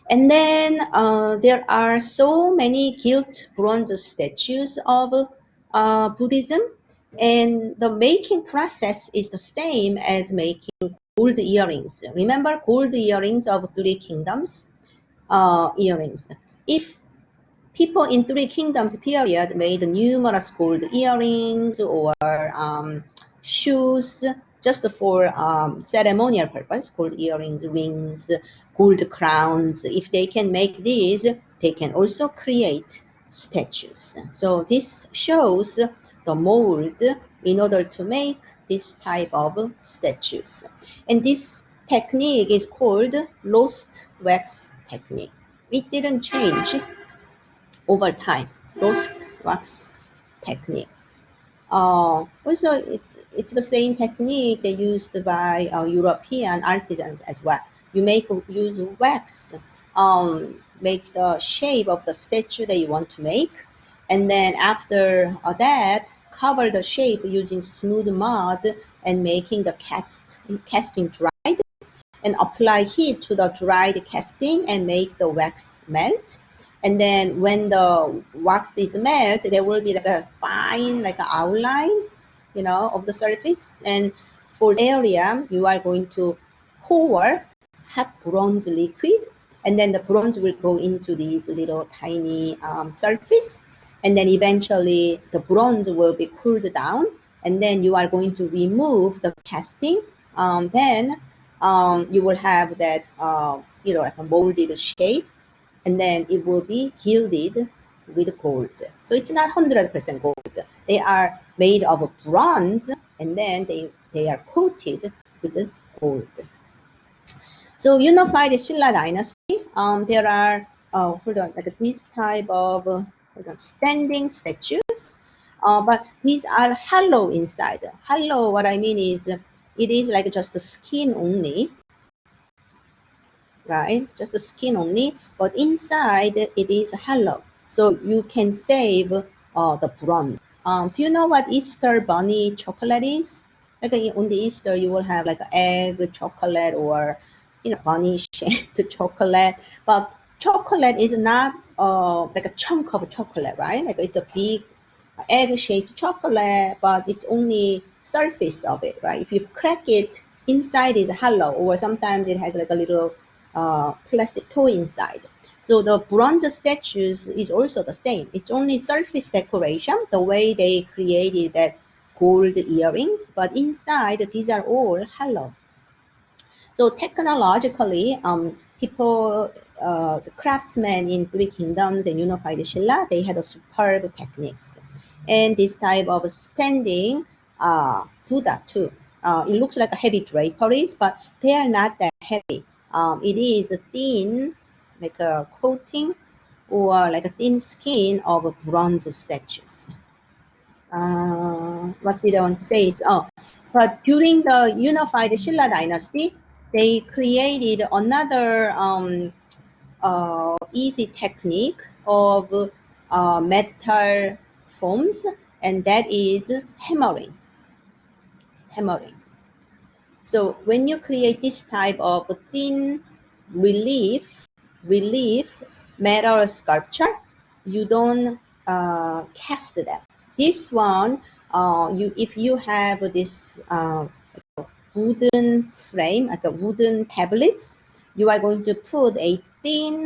And then there are so many gilt bronze statues of Buddhism, and the making process is the same as making gold earrings. Remember gold earrings of Three Kingdoms earrings. If people in Three Kingdoms period made numerous gold earrings or shoes just for ceremonial purpose, gold earrings, rings, gold crowns. If they can make these, they can also create statues. So this shows the mold in order to make this type of statues. And this technique is called lost wax technique. It didn't change over time, lost wax technique. Also, it's the same technique they used by European artisans as well. You use wax, make the shape of the statue that you want to make, and then after that, cover the shape using smooth mud and making the casting dried, and apply heat to the dried casting and make the wax melt. And then when the wax is melt, there will be like a fine, like an outline, you know, of the surface. And for the area, you are going to pour hot bronze liquid, and then the bronze will go into these little tiny surface. And then eventually the bronze will be cooled down, and then you are going to remove the casting. Then you will have that, you know, like a molded shape, and then it will be gilded with gold. So it's not 100% gold. They are made of bronze, and then they are coated with gold. So unified Silla dynasty, there are, like this type of standing statues, but these are hollow inside. Hollow, what I mean is, it is like just the skin only, right? Just the skin only, but inside it is hollow. So you can save the bronze. Do you know what Easter bunny chocolate is? Like on the Easter, you will have like egg chocolate or, you know, bunny shaped chocolate. But chocolate is not like a chunk of chocolate, right? Like it's a big egg shaped chocolate, but it's only surface of it, right? If you crack it, inside is hollow, or sometimes it has like a little plastic toy inside. So the bronze statues is also the same. It's only surface decoration, the way they created that gold earrings, but inside these are all hollow. So technologically, people, the craftsmen in Three Kingdoms and unified Silla, they had a superb techniques. And this type of standing Buddha too. It looks like a heavy draperies, but they are not that heavy. It is a thin, like a coating or like a thin skin of bronze statues. What did I want to say is, but during the unified Silla dynasty, they created another easy technique of metal forms, and that is hammering. Hammering. So when you create this type of thin relief metal sculpture, you don't cast them. This one, if you have this wooden frame, like a wooden tablets, you are going to put a thin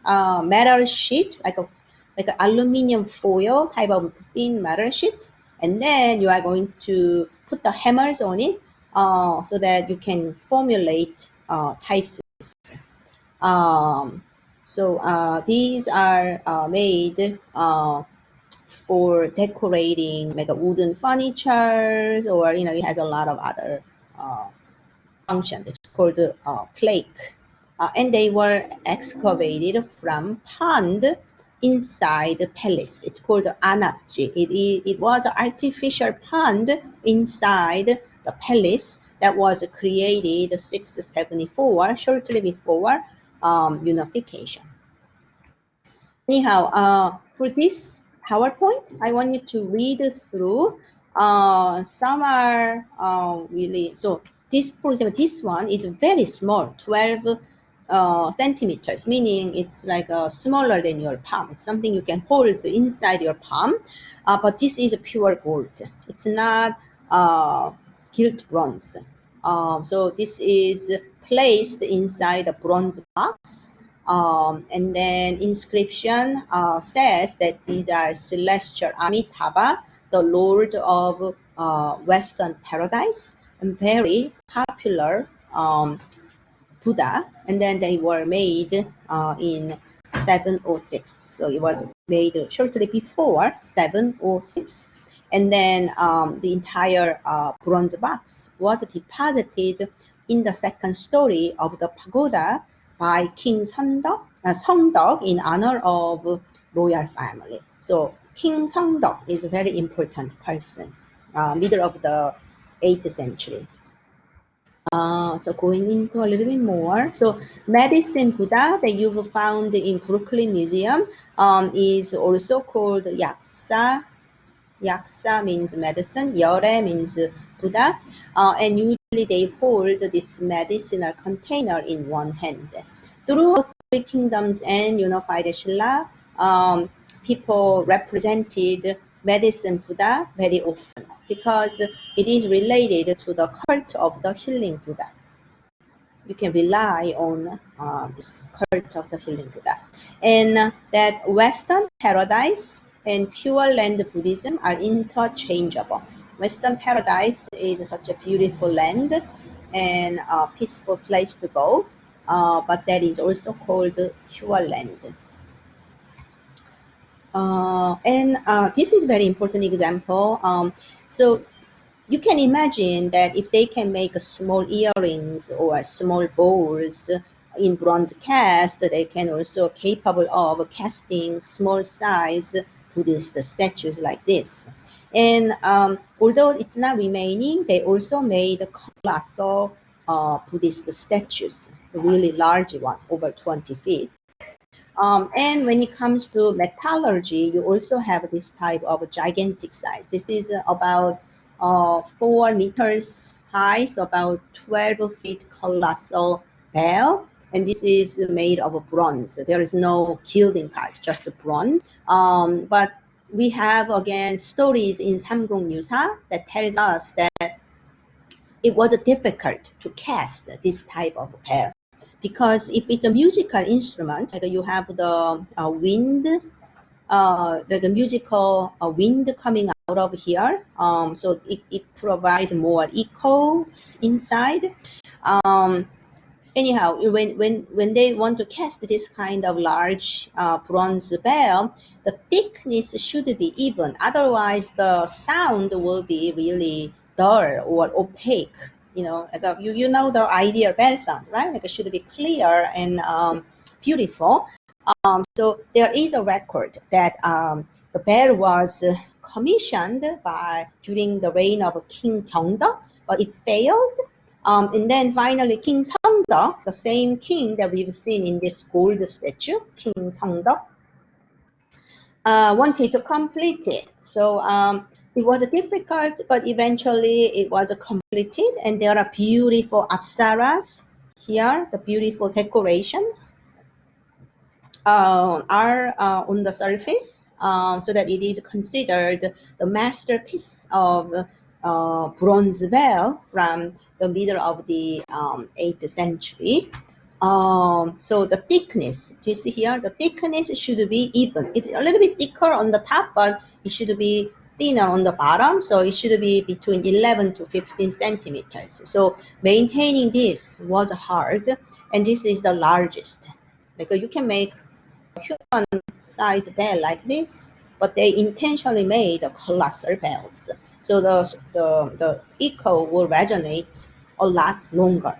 metal sheet, like an aluminum foil type of thin metal sheet, and then you are going to put the hammers on it, so that you can formulate types. So these are made for decorating like a wooden furniture, or, you know, it has a lot of other functions. It's called plaque, and they were excavated from pond inside the palace. It's called anapji. It was an artificial pond inside the palace that was created 674, shortly before unification. Anyhow, for this PowerPoint, I want you to read through. Some are really, so this, for example, this one is very small, 12 centimeters, meaning it's like smaller than your palm. It's something you can hold inside your palm, but this is pure gold. It's not gilt bronze. So this is placed inside a bronze box, and then inscription says that these are celestial Amitabha, the Lord of Western Paradise, and very popular Buddha, and then they were made in 706. So it was made shortly before 706. And then the entire bronze box was deposited in the second story of the pagoda by King Seongdeok in honor of royal family. So King Seongdeok is a very important person, middle of the 8th century. So going into a little bit more, so medicine Buddha that you've found in Brooklyn Museum is also called yaksa. Yaksa means medicine, yore means Buddha, and usually they hold this medicinal container in one hand. Throughout three kingdoms and unified Silla, people represented medicine Buddha very often because it is related to the cult of the healing Buddha. You can rely on this cult of the healing Buddha. And that Western paradise and Pure Land Buddhism are interchangeable. Western paradise is such a beautiful land and a peaceful place to go, but that is also called Pure Land. And this is very important example. So you can imagine that if they can make small earrings or small bowls in bronze cast, they can also capable of casting small size Buddhist statues like this. And although it's not remaining, they also made colossal Buddhist statues, a really large one, over 20 feet. And when it comes to metallurgy, you also have this type of gigantic size. This is about 4 meters high, so about 12 feet colossal bell. And this is made of bronze. There is no gilding part, just bronze. But we have, again, stories in Samgong Yusa that tells us that it was difficult to cast this type of bell. Because if it's a musical instrument, like you have the wind, like a musical wind coming out of here, so it provides more echoes inside. Anyhow, when they want to cast this kind of large bronze bell, the thickness should be even. Otherwise, the sound will be really dull or opaque. You know, like you know the ideal bell sound, right? Like it should be clear and beautiful. So there is a record that the bell was commissioned during the reign of King Kyunghee, but it failed. And then finally, King Seongdeok, the same king that we've seen in this gold statue, King Seongdeok, wanted to complete it. So it was difficult, but eventually it was completed. And there are beautiful apsaras here, the beautiful decorations are on the surface, so that it is considered the masterpiece of bronze bell from the middle of the 8th century. So the thickness, do you see here? The thickness should be even. It's a little bit thicker on the top, but it should be thinner on the bottom. So it should be between 11 to 15 centimeters. So maintaining this was hard, and this is the largest. Like you can make human size bell like this, but they intentionally made colossal bells. So the echo will resonate a lot longer.